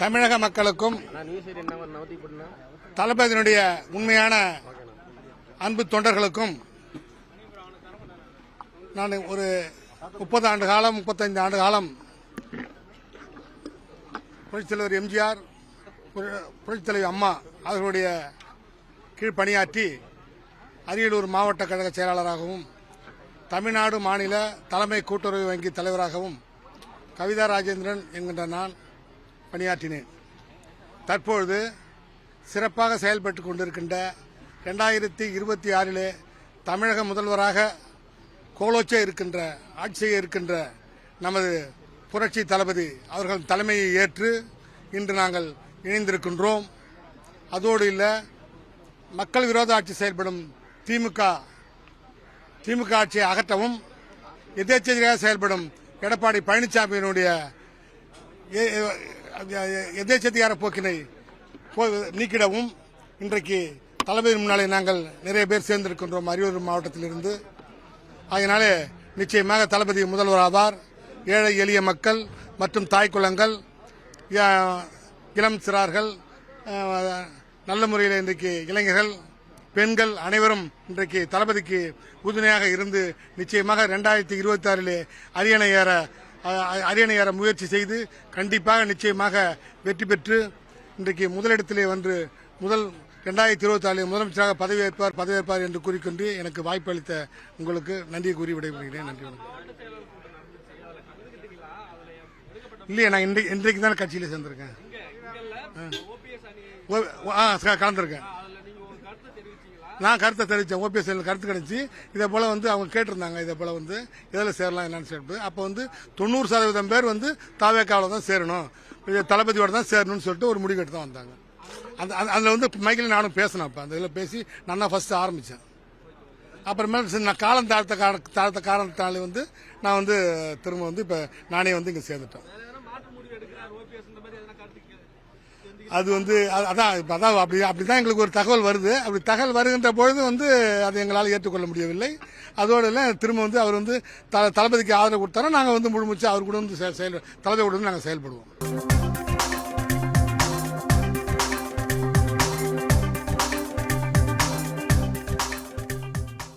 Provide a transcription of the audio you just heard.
தமிழக மக்களுக்கும் தளபதியினுடைய உண்மையான அன்பு தொண்டர்களுக்கும் நான் ஒரு 30 ஆண்டு காலம் 35 ஆண்டு காலம் புரட்சித்தலைவர் எம்ஜிஆர் புரட்சித்தலைவர் அம்மா அவர்களுடைய கீழ் பணியாற்றி அரியலூர் மாவட்ட கழக செயலாளராகவும் தமிழ்நாடு மாநில தலைமை கூட்டுறவு வங்கி தலைவராகவும் கவிதா ராஜேந்திரன் என்கின்ற நான் பணியாற்றினேன். தற்பொழுது சிறப்பாக செயல்பட்டு கொண்டிருக்கின்ற 2026 தமிழக முதல்வராக கோலோச்ச இருக்கின்ற ஆட்சியை இருக்கின்ற நமது புரட்சி தளபதி அவர்கள் தலைமையை ஏற்று இன்று நாங்கள் இணைந்திருக்கின்றோம். அதோடு இல்லை, மக்கள் விரோத ஆட்சி செயல்படும் திமுக ஆட்சியை அகற்றவும் எதேச்சதியாக செயல்படும் எடப்பாடி பழனிசாமியினுடைய எதேச்சதிகார போக்கினை நீக்கிடவும் இன்றைக்கு தளபதி முன்னாலே நாங்கள் நிறைய பேர் சேர்ந்திருக்கின்றோம் அரியலூர் மாவட்டத்திலிருந்து. அதனாலே நிச்சயமாக தளபதி முதல்வராவார். ஏழை எளிய மக்கள் மற்றும் தாய்க்குளங்கள், இளம் சிறார்கள், நல்ல முறையில் இன்றைக்கு இளைஞர்கள், பெண்கள் அனைவரும் இன்றைக்கு தளபதிக்கு உறுதுணையாக இருந்து நிச்சயமாக 2026 அரியணை ஏற முயற்சி செய்து கண்டிப்பாக நிச்சயமாக வெற்றி பெற்று இன்றைக்கு முதலிடத்திலே வந்து 2024 முதலமைச்சராக பதவியேற்பார் என்று கூறிக்கொண்டு எனக்கு வாய்ப்பு அளித்த உங்களுக்கு நன்றி கூறி விடைபெறுகிறேன். நன்றி. இல்லையே, நான் இன்றைக்கு தான் கட்சியில் சேர்ந்திருக்கேன். கலந்துருக்கேன். நான் கருத்தை தெரிவித்தேன். ஓபிஎஸ் கருத்து கிடைச்சி இதே போல அவங்க கேட்டிருந்தாங்க. இதே போல இதில் சேரலாம் என்னன்னு சொல்லிட்டு அப்போ 90% பேர் தாவேக்காவில் தான் சேரணும், தளபதியோட தான் சேரணும்னு சொல்லிட்டு ஒரு முடிவு எடுத்து தான் வந்தாங்க. அதில் மைக்கில் நானும் பேசினேன். அப்போ அந்த இதில் பேசி நான் தான் ஃபர்ஸ்ட் ஆரம்பித்தேன். அப்புறமேல நான் காலம் தாழ்த்த காரணத்தாலே நான் திரும்ப இப்போ நானே இங்கே சேர்ந்துட்டேன். அது அதான் அப்படிதான் எங்களுக்கு ஒரு தகவல் வருது. அப்படி தகவல் வருகின்ற பொழுது அதை எங்களால் ஏற்றுக்கொள்ள முடியவில்லை. அதோடு இல்லை, திரும்ப அவர் தளபதிக்கு ஆதரவு கொடுத்தாரோ நாங்கள் முழுமுச்சு அவர் கூட தளபதி கூட நாங்கள் செயல்படுவோம்.